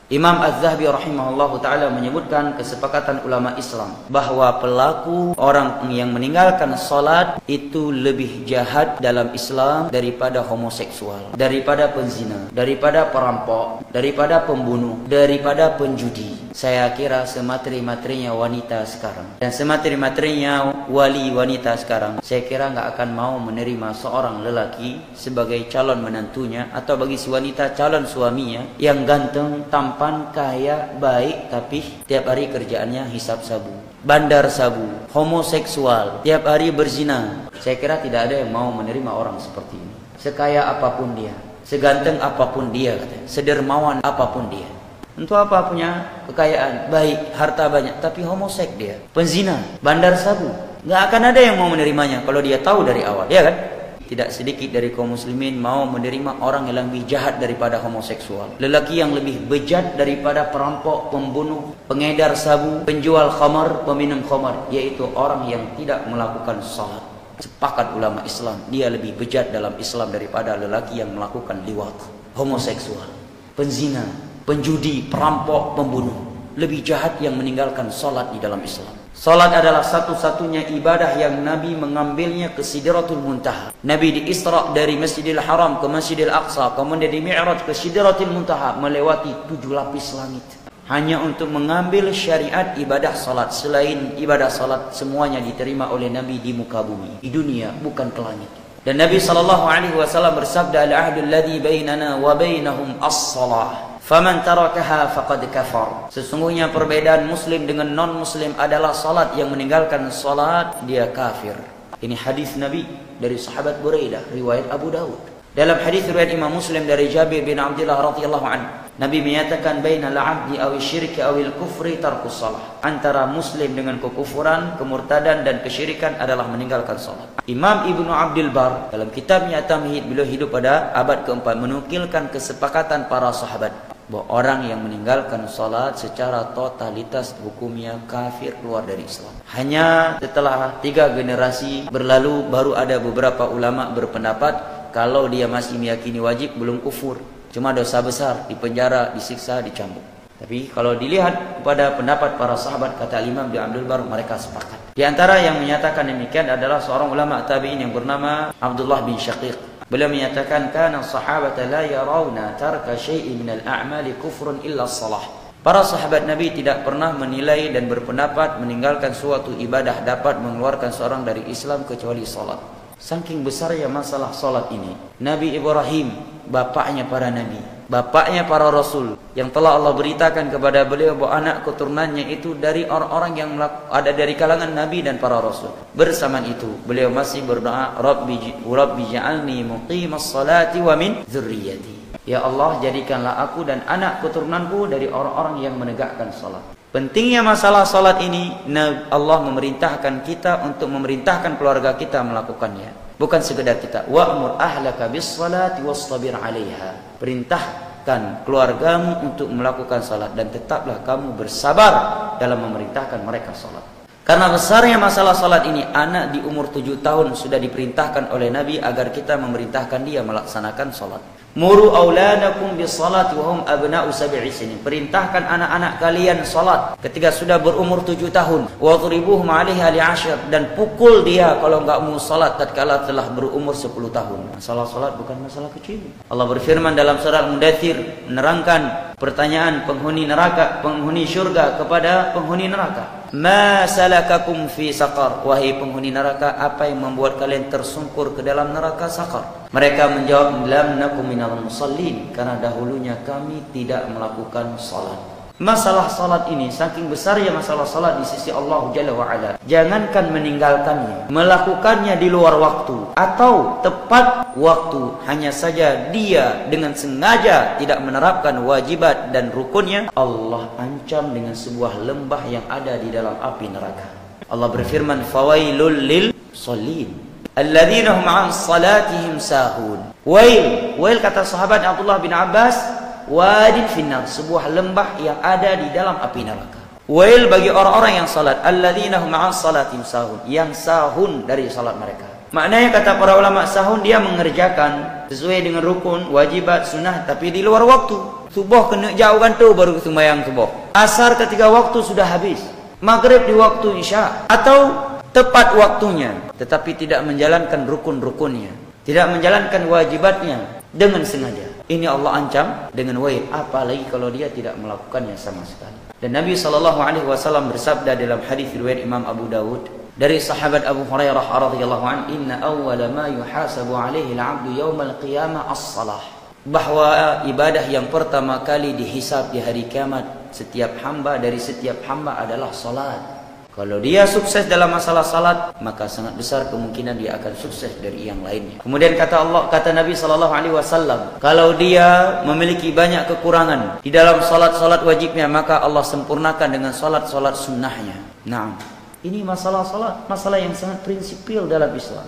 Imam Az-Zahabi rahimahullahu ta'ala menyebutkan kesepakatan ulama Islam bahwa pelaku orang yang meninggalkan salat itu lebih jahat dalam Islam daripada homoseksual, daripada penzina, daripada perampok, daripada pembunuh, daripada penjudi. Saya kira semateri-materinya wanita sekarang dan semateri-materinya wali wanita sekarang, saya kira nggak akan mau menerima seorang lelaki sebagai calon menantunya, atau bagi si wanita calon suaminya yang ganteng, tampan, kaya, baik, tapi tiap hari kerjaannya hisap sabu, bandar sabu, homoseksual, tiap hari berzina. Saya kira tidak ada yang mau menerima orang seperti ini. Sekaya apapun dia, seganteng apapun dia, sedermawan apapun dia. Untuk apa punya kekayaan, baik, harta banyak, tapi homosek dia, penzina, bandar sabu, nggak akan ada yang mau menerimanya kalau dia tahu dari awal, ya kan? Tidak sedikit dari kaum muslimin mau menerima orang yang lebih jahat daripada homoseksual, lelaki yang lebih bejat daripada perampok, pembunuh, pengedar sabu, penjual khamar, peminum khamar, yaitu orang yang tidak melakukan salat. Sepakat ulama Islam, dia lebih bejat dalam Islam daripada lelaki yang melakukan liwat, homoseksual, penzina, penjudi, perampok, pembunuh. Lebih jahat yang meninggalkan salat di dalam Islam. Salat adalah satu-satunya ibadah yang Nabi mengambilnya ke Sidratul Muntaha. Nabi di Isra dari Masjidil Haram ke Masjidil Aqsa, kemudian di Mi'raj ke Sidratul Muntaha, melewati 7 lapis langit, hanya untuk mengambil syariat ibadah salat. Selain ibadah salat, semuanya diterima oleh Nabi di muka bumi, di dunia, bukan ke langit. Dan Nabi SAW bersabda, al-ahdul ladzi bainana wa bainahum as-salah, faman tarakaha faqad kafar. Sesungguhnya perbedaan muslim dengan non-muslim adalah salat. Yang meninggalkan salat, dia kafir. Ini hadis Nabi dari sahabat Buraidah, riwayat Abu Daud. Dalam hadis riwayat Imam Muslim dari Jabir bin Abdullah radhiyallahu anhu, Nabi menyatakan bainal 'abdi aw syirki awil kufri tarkus salah. Antara muslim dengan kekufuran, kemurtadan dan kesyirikan adalah meninggalkan salat. Imam Ibnu Abdul Bar dalam kitabnya Tamhid, beliau hidup pada abad keempat, menukilkan kesepakatan para sahabat bahwa orang yang meninggalkan salat secara totalitas hukumnya kafir, keluar dari Islam. Hanya setelah 3 generasi berlalu baru ada beberapa ulama berpendapat kalau dia masih meyakini wajib belum kufur, cuma dosa besar, dipenjara, disiksa, dicambuk. Tapi kalau dilihat kepada pendapat para sahabat, kata Imam Ibnu Abdul Bar, mereka sepakat. Di antara yang menyatakan demikian adalah seorang ulama tabi'in yang bernama Abdullah bin Syaqiq. Beliau menyatakan kana sahabata la yarawna tarka syai'in minal a'mali kufrun illa shalah. Para sahabat Nabi tidak pernah menilai dan berpendapat meninggalkan suatu ibadah dapat mengeluarkan seorang dari Islam kecuali salat. Saking besarnya masalah salat ini, Nabi Ibrahim, bapaknya para nabi, bapaknya para rasul, yang telah Allah beritakan kepada beliau bahwa anak keturunannya itu dari orang-orang yang ada dari kalangan nabi dan para rasul. Bersamaan itu beliau masih berdoa, Rabbi ja'alni muqimas salati wa min dzurriyyati. Ya Allah, jadikanlah aku dan anak keturunanku dari orang-orang yang menegakkan salat. Pentingnya masalah salat ini, Allah memerintahkan kita untuk memerintahkan keluarga kita melakukannya. Bukan sekedar kita, wa'mur ahlaka bis salati wastabir 'alaiha. Perintahkan keluargamu untuk melakukan salat dan tetaplah kamu bersabar dalam memerintahkan mereka salat. Karena besarnya masalah salat ini, anak di umur 7 tahun sudah diperintahkan oleh Nabi agar kita memerintahkan dia melaksanakan salat. Muru auladakum bis salati wa hum abna'u 7 sinin. Perintahkan anak-anak kalian salat ketika sudah berumur 7 tahun. Wadribuhum 'alaiha li'10, dan pukul dia kalau enggak mau salat tatkala telah berumur 10 tahun. Masalah salat bukan masalah kecil. Allah berfirman dalam surah Al-Mudaththir menerangkan pertanyaan penghuni neraka, penghuni syurga kepada penghuni neraka. Ma salakakum fi saqar, wahai penghuni neraka, apa yang membuat kalian tersungkur ke dalam neraka saqar? Mereka menjawab, lam nakum minal musallin, karena dahulunya kami tidak melakukan salat. Masalah salat ini saking besarnya masalah salat di sisi Allah Jalla wa Ala. Jangankan meninggalkannya, melakukannya di luar waktu atau tepat waktu, hanya saja dia dengan sengaja tidak menerapkan wajibat dan rukunnya, Allah ancam dengan sebuah lembah yang ada di dalam api neraka. Allah berfirman, fawailul lil shallin alladzina hum 'an salatihim sahun. Wail kata sahabat Abdullah bin Abbas, wadin finnar, sebuah lembah yang ada di dalam api neraka. Wail bagi orang-orang yang salat, alladzina hum 'an salatihim sahun, yang sahun dari salat mereka. Maknanya kata para ulama, sahun dia mengerjakan sesuai dengan rukun, wajibat, sunnah, tapi di luar waktu. Subuh kena jauhkan tu baru sembahyang subuh. Asar ketika waktu sudah habis. Maghrib di waktu isya atau tepat waktunya, tetapi tidak menjalankan rukun-rukunnya, tidak menjalankan wajibatnya dengan sengaja. Ini Allah ancam dengan wail, apalagi kalau dia tidak melakukannya sama sekali. Dan Nabi SAW bersabda dalam hadis riwayat Imam Abu Dawud dari sahabat Abu Hurairah radhiyallahu anhu, inna awwala ma yuhasabu alaihi al-'abdu yaumal qiyamah as-salah. Bahwa ibadah yang pertama kali dihisab di hari kiamat setiap hamba adalah salat. Kalau dia sukses dalam masalah salat, maka sangat besar kemungkinan dia akan sukses dari yang lainnya. Kemudian kata Nabi SAW, kalau dia memiliki banyak kekurangan di dalam salat-salat wajibnya, maka Allah sempurnakan dengan salat-salat sunnahnya. Nah, ini masalah salat, masalah yang sangat prinsipil dalam Islam.